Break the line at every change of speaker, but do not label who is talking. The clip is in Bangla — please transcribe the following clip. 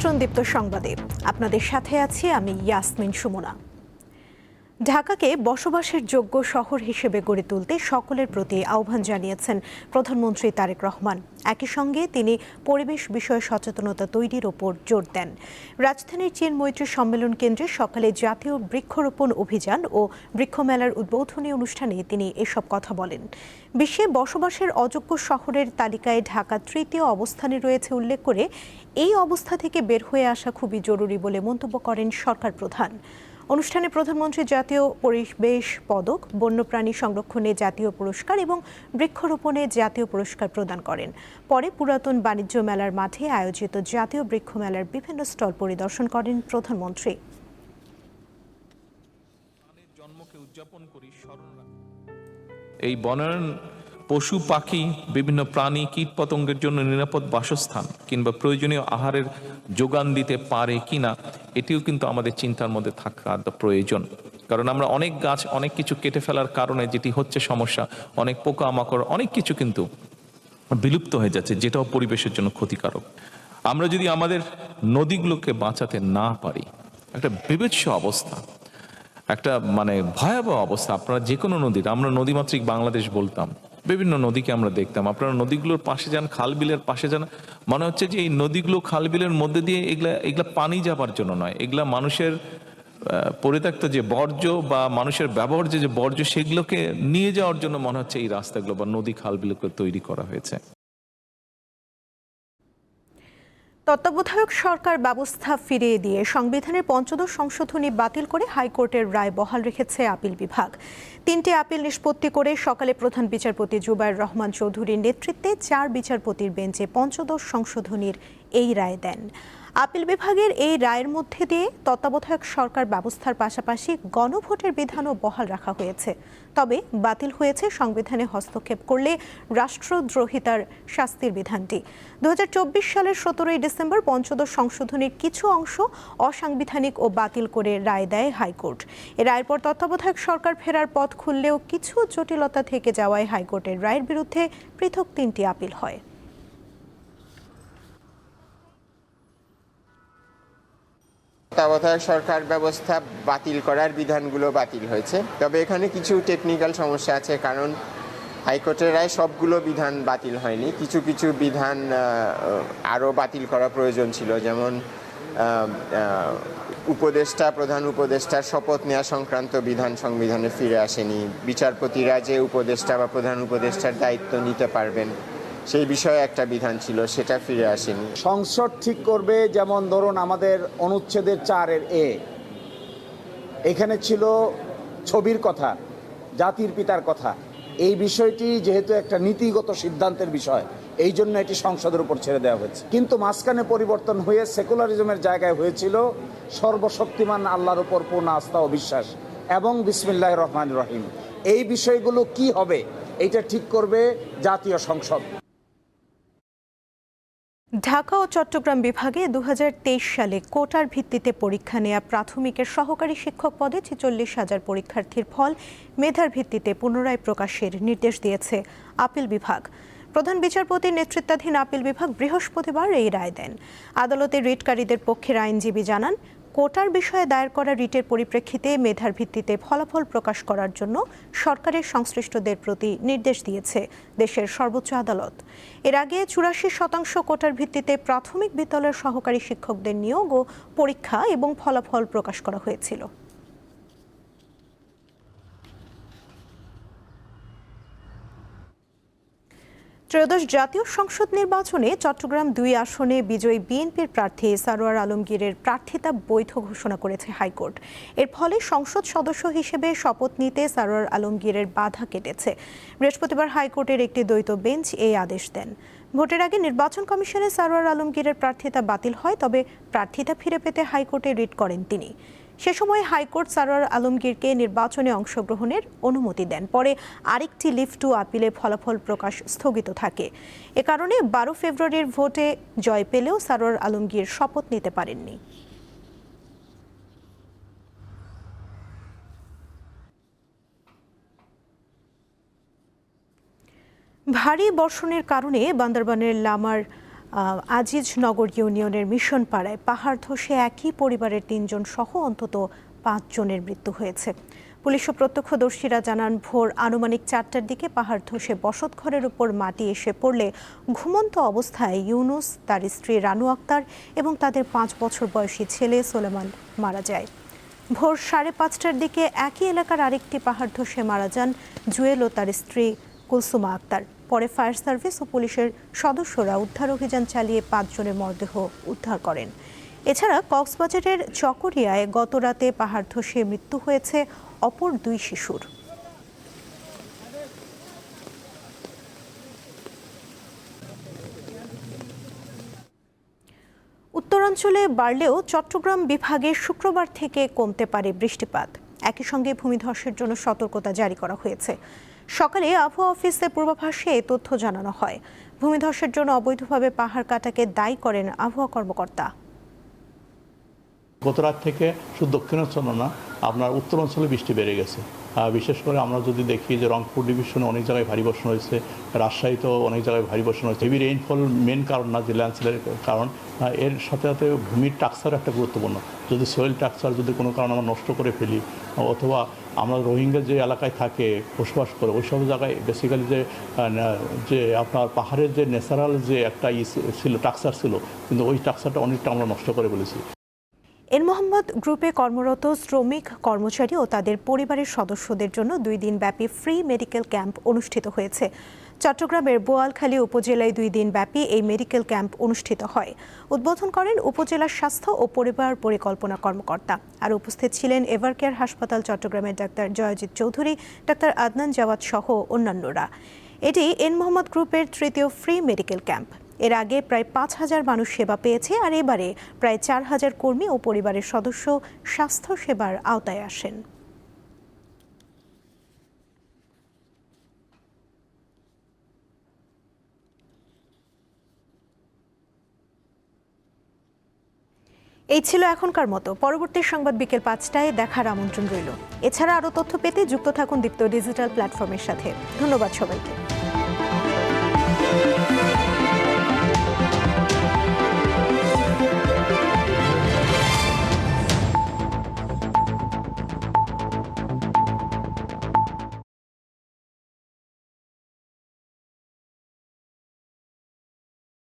আমন্ত্রণ দীপ্ত সংবাদে আপনাদের সাথে আছি আমি ইয়াসমিন সুমনা। ঢাকাকে বসবাসের যোগ্য শহর হিসেবে গড়ে তুলতে সকলের প্রতি আহ্বান জানিয়েছেন প্রধানমন্ত্রী তারেক রহমান। একই সঙ্গে তিনি পরিবেশ বিষয়ে সচেতনতা তৈরির ওপর জোর দেন। রাজধানীর চীন মৈত্রী সম্মেলন কেন্দ্রে সকালে জাতীয় বৃক্ষরোপণ অভিযান ও বৃক্ষমেলার উদ্বোধনী অনুষ্ঠানে তিনি এসব কথা বলেন। বিশ্বে বসবাসের অযোগ্য শহরের তালিকায় ঢাকা তৃতীয় অবস্থানে রয়েছে উল্লেখ করে এই অবস্থা থেকে বের হয়ে আসা খুবই জরুরি বলে মন্তব্য করেন সরকার প্রধান। অনুষ্ঠানে প্রধানমন্ত্রী জাতীয় পরিবেশ পদক, বন্যপ্রাণী সংরক্ষণে জাতীয় পুরস্কার এবং বৃক্ষরোপণে জাতীয় পুরস্কার প্রদান করেন। পরে পুরাতন বাণিজ্য মেলার মাঠে আয়োজিত জাতীয় বৃক্ষ মেলার বিভিন্ন স্টল পরিদর্শন করেন প্রধানমন্ত্রী।
এই বনায়ন পশু পাখি বিভিন্ন প্রাণী কীট পতঙ্গের জন্য নিরাপদ বাসস্থান কিংবা প্রয়োজনীয় আহারের যোগান দিতে পারে কিনা এটিও কিন্তু আমাদের চিন্তার মধ্যে থাকা প্রয়োজন। কারণ আমরা অনেক গাছ অনেক কিছু কেটে ফেলার কারণে যেটি হচ্ছে সমস্যা, অনেক পোকামাকড় অনেক কিছু কিন্তু বিলুপ্ত হয়ে যাচ্ছে, যেটাও পরিবেশের জন্য ক্ষতিকারক। আমরা যদি আমাদের নদীগুলোকে বাঁচাতে না পারি, একটা বিভৎস অবস্থা, একটা ভয়াবহ অবস্থা। আপনারা যে কোনো নদীর, আমরা নদীমাতৃক বাংলাদেশ বলতাম, বিভিন্ন নদীকে আমরা দেখতাম। আপনারা নদীগুলোর পাশে যান, খাল বিলের পাশে যান, মনে হচ্ছে যে এই নদীগুলো খাল বিলের মধ্যে দিয়ে এগুলা পানি যাবার জন্য নয়, এগুলা মানুষের পরিত্যক্ত যে বর্জ্য বা মানুষের ব্যবহার্য যে বর্জ্য সেগুলোকে নিয়ে যাওয়ার জন্য মনে হচ্ছে এই রাস্তাগুলো বা নদী খাল বিলকে তৈরি করা হয়েছে।
তত্ত্বাবধায়ক সরকার ব্যবস্থা ফিরিয়ে দিয়ে সংবিধানের পঞ্চদশ সংশোধনী বাতিল করে হাইকোর্টের রায় বহাল রেখেছে আপিল বিভাগ। 3টি আপিল নিষ্পত্তি করে সকালে প্রধান বিচারপতি জুবায়ের রহমান চৌধুরীর নেতৃত্বে 4 বিচারপতির বেঞ্চে পঞ্চদশ সংশোধনীর এই রায় দেন। আপিল বিভাগের এই রায়ের মধ্যে দিয়ে তত্ত্বাবধায়ক সরকার ব্যবস্থার পাশাপাশি গণভোটের বিধানও বহাল রাখা হয়েছে। তবে বাতিল হয়েছে সংবিধানে হস্তক্ষেপ করলে রাষ্ট্রদ্রোহিতার শাস্তির বিধানটি। 2024 সালের 17 ডিসেম্বর পঞ্চদশ সংশোধনীর কিছু অংশ অসাংবিধানিক ও বাতিল করে রায় দেয় হাইকোর্ট। এ রায়ের পর তত্ত্বাবধায়ক সরকার ফেরার পথ খুললেও কিছু জটিলতা থেকে যাওয়ায় হাইকোর্টের রায়ের বিরুদ্ধে পৃথক 3টি আপিল হয়।
তত্ত্বাবধায়ক সরকার ব্যবস্থা বাতিল করার বিধানগুলো বাতিল হয়েছে, তবে এখানে কিছু টেকনিক্যাল সমস্যা আছে। কারণ হাইকোর্টের রায় সবগুলো বিধান বাতিল হয়নি, কিছু কিছু বিধান আরও বাতিল করা প্রয়োজন ছিল। যেমন প্রধান উপদেষ্টার শপথ নেওয়া সংক্রান্ত বিধান সংবিধানে ফিরে আসেনি। বিচারপতিরা যে উপদেষ্টা বা প্রধান উপদেষ্টার দায়িত্ব নিতে পারবেন সেই বিষয়ে একটা বিধান ছিল, সেটা ফিরে আসেনি।
সংসদ ঠিক করবে, যেমন ধরুন আমাদের অনুচ্ছেদের 4-এর এখানে ছিল ছবির কথা, জাতির পিতার কথা। এই বিষয়টি যেহেতু একটা নীতিগত সিদ্ধান্তের বিষয়, এই জন্য এটি সংসদের উপর ছেড়ে দেওয়া হয়েছে। কিন্তু মাঝখানে পরিবর্তন হয়ে সেকুলারিজমের জায়গায় হয়েছিল সর্বশক্তিমান আল্লাহর উপর পূর্ণ আস্থা ও বিশ্বাস এবং বিসমিল্লাহির রহমানির রহিম। এই বিষয়গুলো কি হবে এটা ঠিক করবে জাতীয় সংসদ।
ঢাকা ও চট্টগ্রাম বিভাগে 2023 সালে কোটার ভিত্তিতে পরীক্ষা নেওয়া প্রাথমিকের সহকারী শিক্ষক পদে 46,000 পরীক্ষার্থীর ফল মেধার ভিত্তিতে পুনরায় প্রকাশের নির্দেশ দিয়েছে আপিল বিভাগ। প্রধান বিচারপতির নেতৃত্বাধীন আপিল বিভাগ বৃহস্পতিবার এই রায় দেন। আদালতে রিটকারীদের পক্ষের আইনজীবী জানান, কোটার বিষয়ে দায়ের করা রিটের পরিপ্রেক্ষিতে মেধার ভিত্তিতে ফলাফল প্রকাশ করার জন্য সরকারের সংশ্লিষ্টদের প্রতি নির্দেশ দিয়েছে দেশের সর্বোচ্চ আদালত। এর আগে 84% কোটার ভিত্তিতে প্রাথমিক বিদ্যালয়ের সহকারী শিক্ষকদের নিয়োগ ও পরীক্ষা এবং ফলাফল প্রকাশ করা হয়েছিল। ত্রয়োদশ জাতীয় সংসদ নির্বাচনে চট্টগ্রাম 2 আসনে বিজয়ী বিএনপির প্রার্থী সারোয়ার আলমগীরের প্রার্থিতা বৈধ ঘোষণা করেছে হাইকোর্ট। এর ফলে সংসদ সদস্য হিসেবে শপথ নিতে সারোয়ার আলমগীরের বাধা কেটেছে। বৃহস্পতিবার হাইকোর্টের একটি দ্বৈত বেঞ্চ এই আদেশ দেন। ভোটের আগে নির্বাচন কমিশনে সারোয়ার আলমগীরের প্রার্থিতা বাতিল হয়, তবে প্রার্থিতা ফিরে পেতে হাইকোর্টে রিট করেন তিনি। সে সময় হাইকোর্ট সারোয়ার আলমগীরকে নির্বাচনে অংশগ্রহণের অনুমতি দেন। পরে আরেকটি লিভ টু আপিলে ফলাফল প্রকাশ স্থগিত থাকে। এ কারণে 12 ফেব্রুয়ারির ভোটে জয় পেলেও সারোয়ার আলমগীর শপথ নিতে পারেননি। ভারী বর্ষণের কারণে বান্দরবানের লামার আজিজনগর ইউনিয়নের মিশন পাড়ায় পাহাড় ধসে একই পরিবারের ৩ জন সহ অন্তত ৫ জনের মৃত্যু হয়েছে। পুলিশ ও প্রত্যক্ষদর্শীরা জানান, ভোর আনুমানিক ৪টার দিকে পাহাড় ধসে বসতঘরের উপর মাটি এসে পড়লে ঘুমন্ত অবস্থায় ইউনুস, তার স্ত্রী রানু আক্তার এবং তাদের ৫ বছর বয়সী ছেলে সোলেমান মারা যায়। ভোর ৫:৩০টার দিকে একই এলাকার আরেকটি পাহাড় ধসে মারা যান জুয়েল ও তার স্ত্রী কুলসুমা আক্তার। পরে ফায়ার সার্ভিস ও পুলিশের সদস্যরা উদ্ধার অভিযান চালিয়ে ৫ জনের মরদেহ উদ্ধার করেন। এছাড়া কক্সবাজারের চকরিয়ায় গতরাতে পাহাড় ধসে মৃত্যু হয়েছে অপর 2 শিশুর। উত্তরাঞ্চলে বাড়লেও চট্টগ্রাম বিভাগে শুক্রবার থেকে কমতে পারে বৃষ্টিপাত। একই সঙ্গে ভূমিধসের জন্য সতর্কতা জারি করা হয়েছে। সকালে আবহাওয়া অফিসের পূর্বাভাসে এই তথ্য জানানো হয়। ভূমিধসের জন্য অবৈধভাবে পাহাড় কাটাকে দায়ী করেন আবহাওয়া কর্মকর্তা।
গত রাত থেকে শুধু দক্ষিণাঞ্চল না, আপনার উত্তরাঞ্চলে বৃষ্টি বেড়ে গেছে। বিশেষ করে আমরা যদি দেখি যে রংপুর ডিভিশনে অনেক জায়গায় ভারী বর্ষণ হয়েছে, রাজশাহীতেও অনেক জায়গায় ভারী বর্ষণ হয়েছে। হেভি রেইনফল মেন কারণ না, যে ল্যান্ডস্লাইডের কারণ। এর সাথে সাথে ভূমির টাক্সার একটা গুরুত্বপূর্ণ। যদি সয়েল টাক্সার যদি কোনো কারণে আমরা নষ্ট করে ফেলি, অথবা আমরা রোহিঙ্গা যে এলাকায় থাকে বসবাস করে ওই সব জায়গায় বেসিক্যালি যে আপনার পাহাড়ের যে ন্যাচারাল যে একটা ছিল টাক্সার ছিল, কিন্তু ওই টাক্সারটা অনেকটা আমরা নষ্ট করে ফেলেছি।
এন মোহাম্মদ গ্রুপে কর্মরত শ্রমিক, কর্মচারী ও তাদের পরিবারের সদস্যদের জন্য 2 দিন ব্যাপী ফ্রি মেডিকেল ক্যাম্প অনুষ্ঠিত হয়েছে। চট্টগ্রামের বোয়ালখালী উপজেলায় 2 দিন ব্যাপী এই মেডিকেল ক্যাম্প অনুষ্ঠিত হয়। উদ্বোধন করেন উপজেলা স্বাস্থ্য ও পরিবার পরিকল্পনা কর্মকর্তা। আর উপস্থিত ছিলেন এভারকেয়ার হাসপাতাল চট্টগ্রামের ডাক্তার জয়জিৎ চৌধুরী, ডাক্তার আদনান জাওয়াদ সহ অন্যান্যরা। এটি এন মোহাম্মদ গ্রুপের 3য় ফ্রি মেডিকেল ক্যাম্প। এর আগে প্রায় 5,000 মানুষ সেবা পেয়েছে, আর এবারে প্রায় 4,000 কর্মী ও পরিবারের সদস্য স্বাস্থ্য সেবার আওতায় আসেন। এই ছিল এখনকার মতো। পরবর্তী সংবাদ বিকেল 5টায় দেখার আমন্ত্রণ রইল। এছাড়া আরও তথ্য পেতে যুক্ত থাকুন দীপ্ত ডিজিটাল প্ল্যাটফর্মের সাথে। ধন্যবাদ সবাইকে।